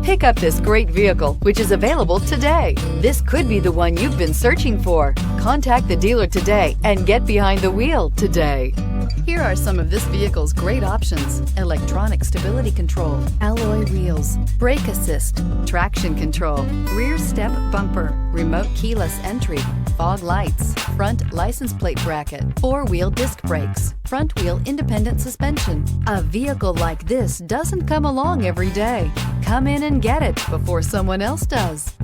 Pick up this great vehicle, which is available today. This could be the one you've been searching for. Contact the dealer today and get behind the wheel today. Here are some of this vehicle's great options: electronic stability control, alloy wheels, brake assist, traction control, rear step bumper, remote keyless entry, fog lights, front license plate bracket, four-wheel disc brakes, front wheel independent suspension. A vehicle like this doesn't come along every day. Come in and get it before someone else does.